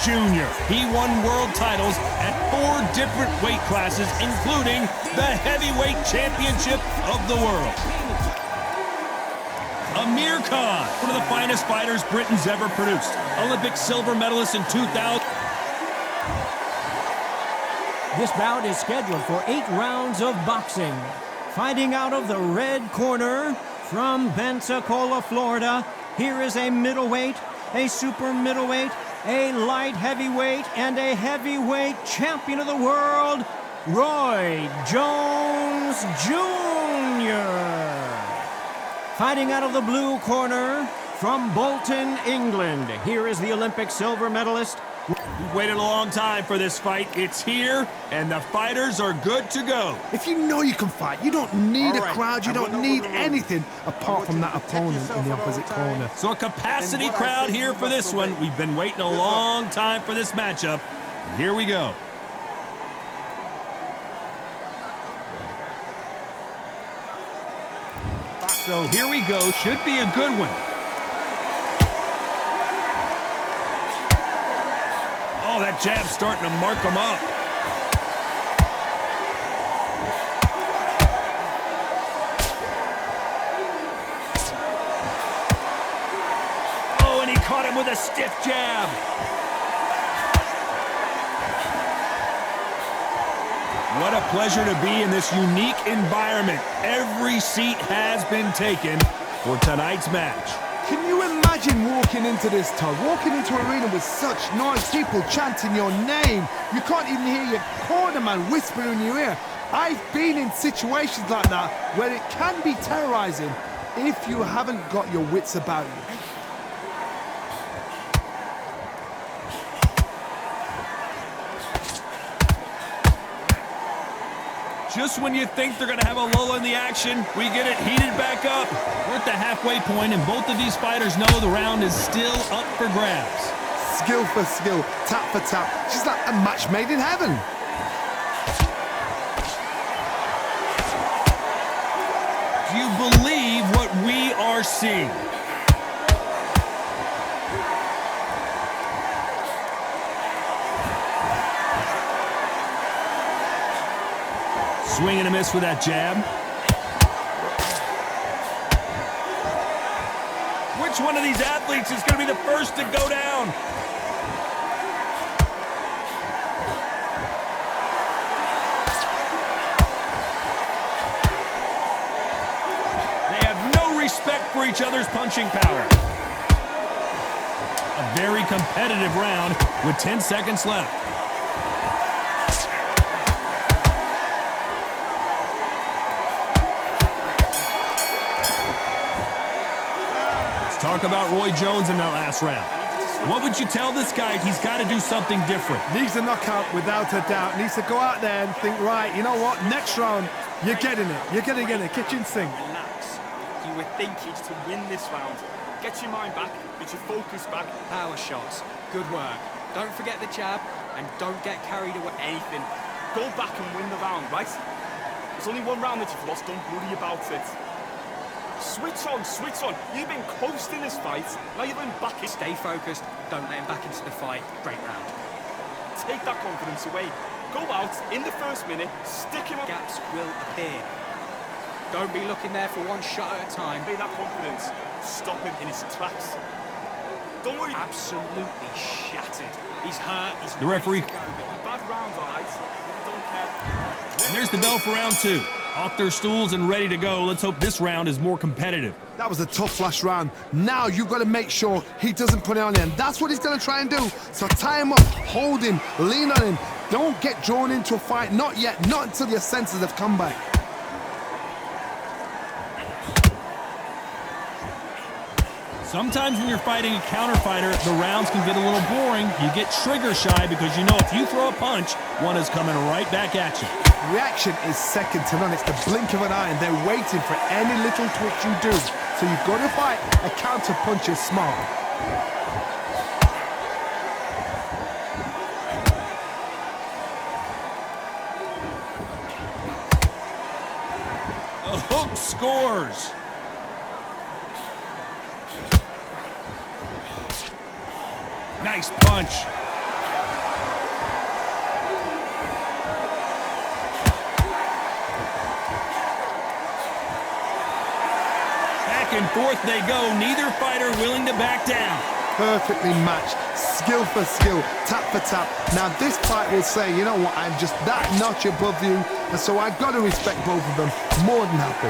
Jr. He won world titles at 4 different weight classes, including the heavyweight championship of the world. Amir Khan, one of the finest fighters Britain's ever produced. Olympic silver medalist in 2000. This bout is scheduled for 8 rounds of boxing. Fighting out of the red corner from Pensacola, Florida, here is a middleweight, a super middleweight, a light heavyweight, and a heavyweight champion of the world, Roy Jones Jr. Fighting out of the blue corner from Bolton, England, here is the Olympic silver medalist. We've waited a long time for this fight. It's here, and the fighters are good to go. If you know you can fight, you don't need a crowd, you don't need anything apart from that opponent in the opposite corner. So a capacity crowd here for this one. We've been waiting a long time for this matchup. Here we go. So here we go. Should be a good one. Oh, that jab's starting to mark him up. Oh, and he caught him with a stiff jab. What a pleasure to be in this unique environment. Every seat has been taken for tonight's match. Can you imagine walking into this, Todd? Walking into an arena with such noise, people chanting your name. You can't even hear your cornerman whisper in your ear. I've been in situations like that where it can be terrorizing if you haven't got your wits about you. Just when you think they're going to have a lull in the action, we get it heated back up. We're at the halfway point, and both of these fighters know the round is still up for grabs. Skill for skill, tap for tap. She's like a match made in heaven. Do you believe what we are seeing? Swing and a miss with that jab. Which one of these athletes is going to be the first to go down? They have no respect for each other's punching power. A very competitive round with 10 seconds left. Talk about Roy Jones in that last round. What would you tell this guy? He's got to do something different. Needs a knockout without a doubt. Needs to go out there and think, right, you know what? Next round, you're getting it. You're going to get it. Kitchen sink. Relax. You were thinking to win this round. Get your mind back. Get your focus back. Power shots. Good work. Don't forget the jab and don't get carried away anything. Go back and win the round, right? There's only one round that you've lost. Don't worry about it. Switch on, switch on. You've been coasting this fight. Now you've been back in. Stay focused. Don't let him back into the fight. Great round. Take that confidence away. Go out in the first minute. Stick him on. Gaps will appear. Don't be looking there for one shot at a time. Be that confidence. Stop him in his tracks. Don't worry. Absolutely shattered. He's hurt. He's the referee. Bad round, all right. Don't care. And there's the bell for round 2. Off their stools and ready to go. Let's hope this round is more competitive. That was a tough last round. Now you've got to make sure he doesn't put it on him. That's what he's going to try and do. So tie him up, hold him, lean on him. Don't get drawn into a fight. Not yet. Not until your senses have come back. Sometimes when you're fighting a counter fighter, the rounds can get a little boring. You get trigger shy because you know if you throw a punch, one is coming right back at you. Reaction is second to none. It's the blink of an eye, and they're waiting for any little twitch you do. So you've got to fight. A counter punch is smart. A hook scores. Nice punch. and forth they go. Neither fighter willing to back down. Perfectly matched, skill for skill, tap for tap. Now this fight will say, you know what, I'm just that notch above you, and so I've got to respect both of them. More than happy.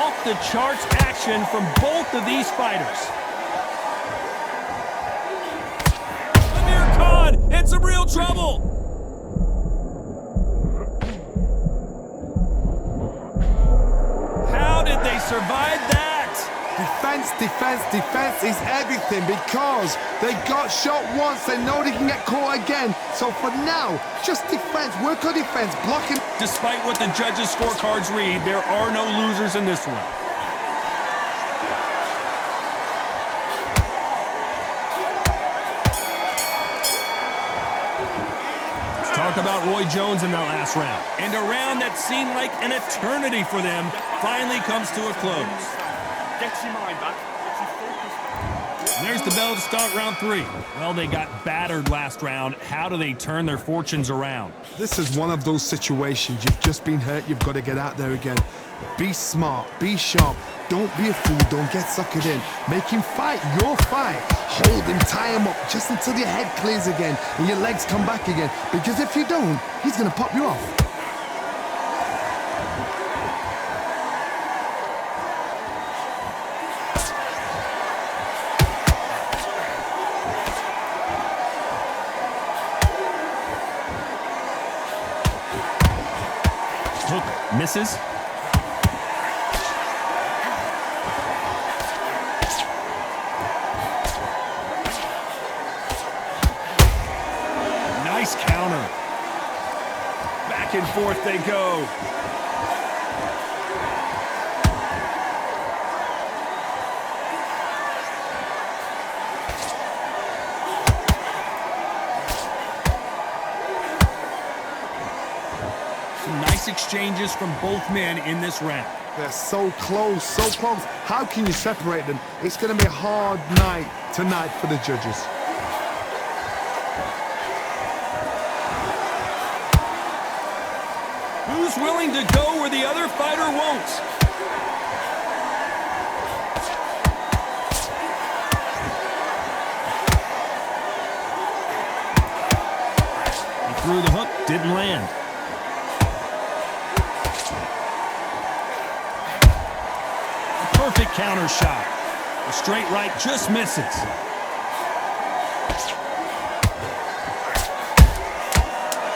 Off the charts action from both of these fighters. Amir Khan in some real trouble. How did they survive that? Defense, defense, defense is everything because they got shot once, they know they can get caught again. So for now, just defense, work on defense, blocking. Despite what the judges' scorecards read, there are no losers in this one. Talk about Roy Jones in that last round. And a round that seemed like an eternity for them finally comes to a close. Get your mind back. Get your focus back. There's the bell to start round 3. Well, they got battered last round. How do they turn their fortunes around? This is one of those situations. You've just been hurt, you've got to get out there again. Be smart, be sharp, don't be a fool, don't get suckered in. Make him fight your fight. Hold him, tie him up just until your head clears again and your legs come back again. Because if you don't, he's going to pop you off. Hook misses. Nice counter. Back and forth they go. Some nice exchanges from both men in this round. They're so close, so close. How can you separate them? It's going to be a hard night tonight for the judges. Who's willing to go where the other fighter won't? He threw the hook, didn't land. A perfect counter shot. A straight right just misses.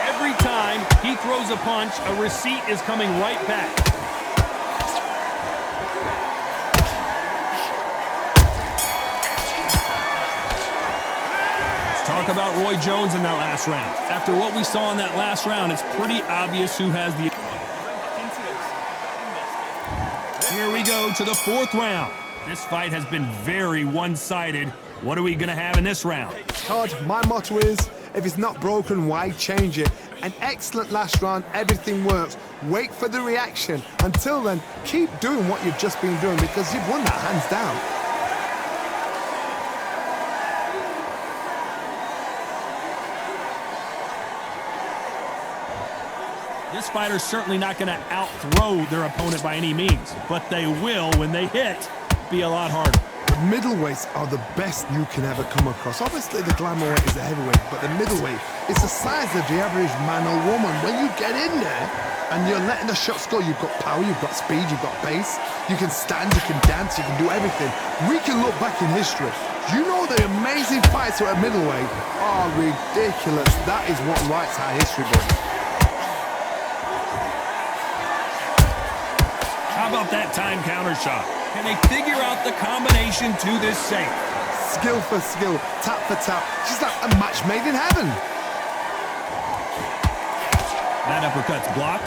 Every time he throws a punch, a receipt is coming right back. Let's talk about Roy Jones in that last round. After what we saw in that last round, it's pretty obvious who has the... Here we go to the 4th round. This fight has been very one-sided. What are we going to have in this round? Todd, my motto is, if it's not broken, why change it? An excellent last round, everything works. Wait for the reaction. Until then, keep doing what you've just been doing because you've won that hands down. This fighter's certainly not going to out-throw their opponent by any means, but they will, when they hit, be a lot harder. The middleweights are the best you can ever come across. Obviously, the glamour weight is the heavyweight, but the middleweight is the size of the average man or woman. When you get in there and you're letting the shots go, you've got power, you've got speed, you've got pace, you can stand, you can dance, you can do everything. We can look back in history. You know the amazing fights at middleweight are ridiculous. That is what writes our history book. How about that time counter shot? Can they figure out the combination to this safe? Skill for skill, tap for tap. Just like a match made in heaven. That uppercut's blocked.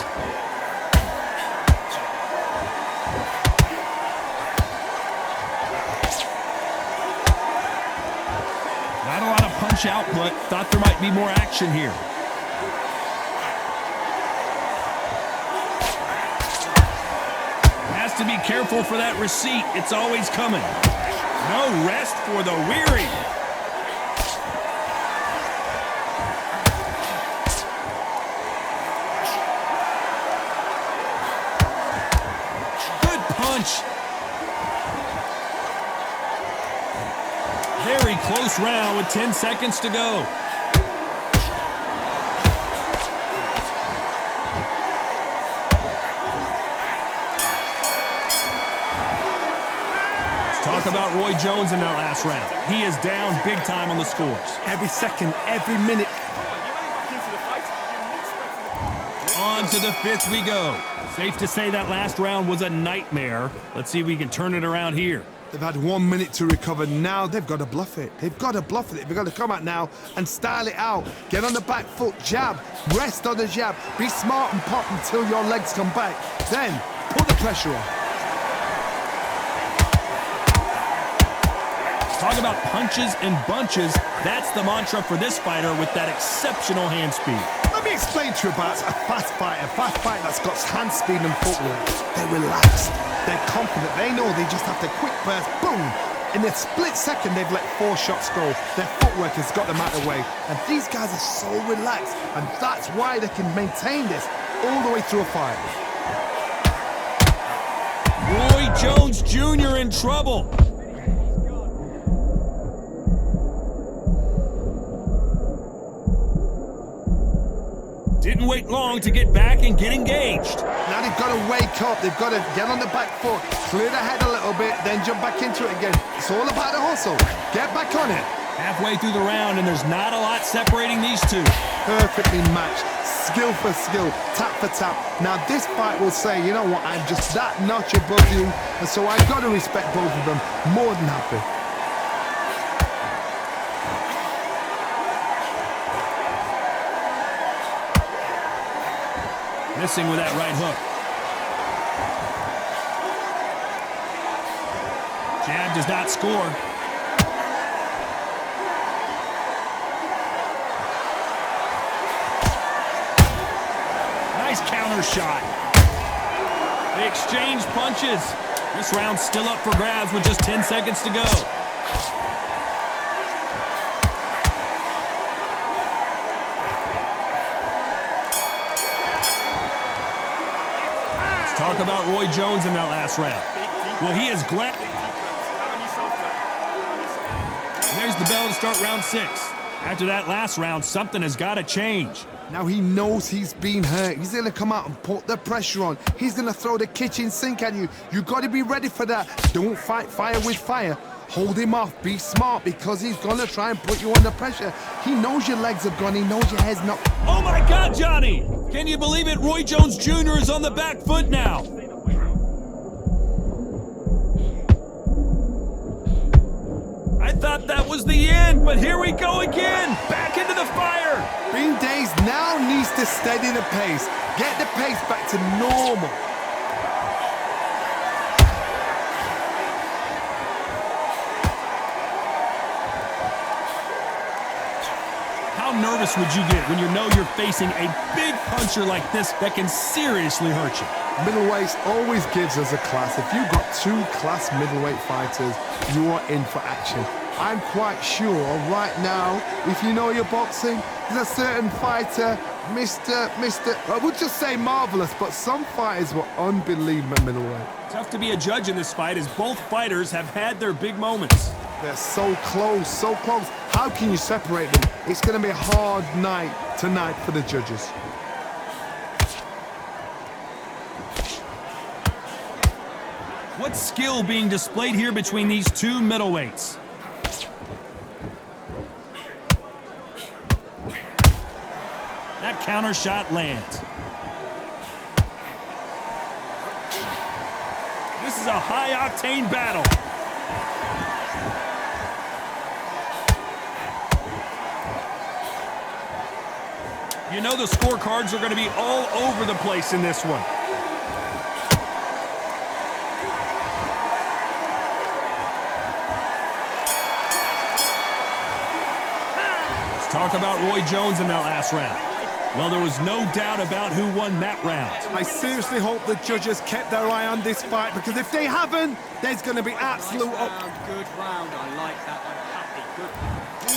Not a lot of punch output. Thought there might be more action here. Has to be careful for that receipt. It's always coming. No rest for the weary. very close round with 10 seconds to go. Talk about Roy Jones in that last round. He is down big time on the scores. Every second, every minute. On to the fifth we go. Safe to say that last round was a nightmare. Let's see if we can turn it around here. They've had 1 minute to recover. Now they've got to bluff it. They've got to bluff it. They've got to come out now and style it out. Get on the back foot, jab, rest on the jab. Be smart and pop until your legs come back. Then put the pressure on. Talk about punches and bunches. That's the mantra for this fighter with that exceptional hand speed. Let me explain to you about a fast fighter that's got hand speed and footwork. They're relaxed. They're confident. They know they just have to quick burst, boom. In a split second, they've let 4 shots go. Their footwork has got them out of the way. And these guys are so relaxed. And that's why they can maintain this all the way through a fight. Roy Jones Jr. in trouble. Didn't wait long to get back and get engaged. Now they've got to wake up. They've got to get on the back foot, clear the head a little bit, then jump back into it again. It's all about the hustle. Get back on it. Halfway through the round, and there's not a lot separating these two. Perfectly matched. Skill for skill, tap for tap. Now this fight will say, you know what, I'm just that notch above you, and so I've got to respect both of them. More than happy. Missing with that right hook. Jab does not score. Nice counter shot. They exchange punches. This round's still up for grabs with just 10 seconds to go. Talk about Roy Jones in that last round. Well, he is glad. There's the bell to start round 6. After that last round, something has got to change. Now he knows he's been hurt. He's going to come out and put the pressure on. He's going to throw the kitchen sink at you. You got to be ready for that. Don't fight fire with fire. Hold him off. Be smart because he's going to try and put you under pressure. He knows your legs have gone. He knows your head's not. Oh, my God, Johnny! Can you believe it? Roy Jones Jr. is on the back foot now. I thought that was the end, but here we go again. Back into the fire. Bean Days now needs to steady the pace. Get the pace back to normal. How nervous would you get when you know you're facing a big puncher like this that can seriously hurt you? Middleweights always gives us a class. If you've got 2 class middleweight fighters, you are in for action. I'm quite sure right now, if you know your boxing, there's a certain fighter, Mr. I would just say marvelous, but some fighters were unbelievable middleweight. Tough to be a judge in this fight as both fighters have had their big moments. They're so close, so close. How can you separate them? It's going to be a hard night tonight for the judges. What skill being displayed here between these two middleweights? That counter shot lands. This is a high-octane battle. You know the scorecards are going to be all over the place in this one. Let's talk about Roy Jones in that last round. Well, there was no doubt about who won that round. I seriously hope the judges kept their eye on this fight, because if they haven't, there's going to be absolute... Good round. I like that. I'm happy. Good.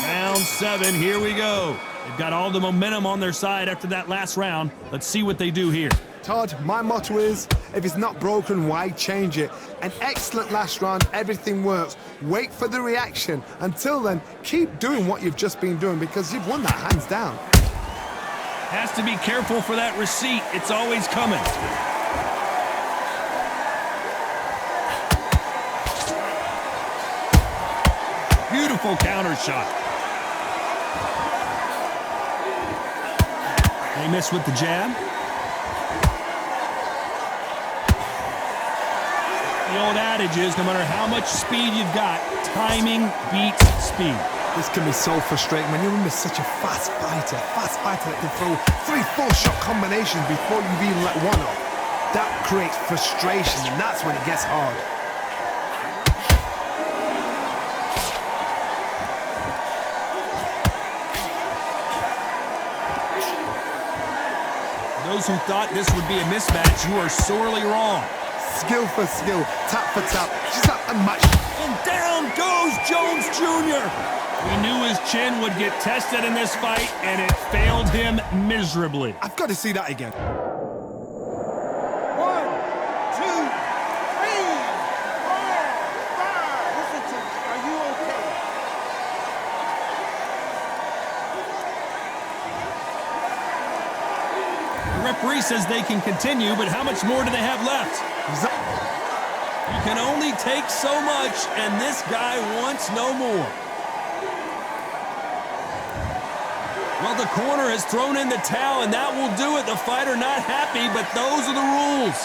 Round 7, here we go. They've got all the momentum on their side after that last round. Let's see what they do here. Todd, my motto is, if it's not broken, why change it? An excellent last round, everything works. Wait for the reaction. Until then, keep doing what you've just been doing because you've won that hands down. Has to be careful for that receipt. It's always coming. Beautiful counter shot. They miss with the jab. The old adage is, no matter how much speed you've got, timing beats speed. This can be so frustrating when you're under such a fast fighter that can throw 3-4 shot combinations before you've even let one off. That creates frustration, and that's when it gets hard. Those who thought this would be a mismatch, you are sorely wrong. Skill for skill, tap for tap, just that unmatched. And down goes Jones Jr. We knew his chin would get tested in this fight, and it failed him miserably. I've got to see that again. 1, 2, 3, 4, 5. Listen to me. Are you okay? The referee says they can continue, but how much more do they have left? You can only take so much, and this guy wants no more. Well, the corner has thrown in the towel, and that will do it. The fighter not happy, but those are the rules.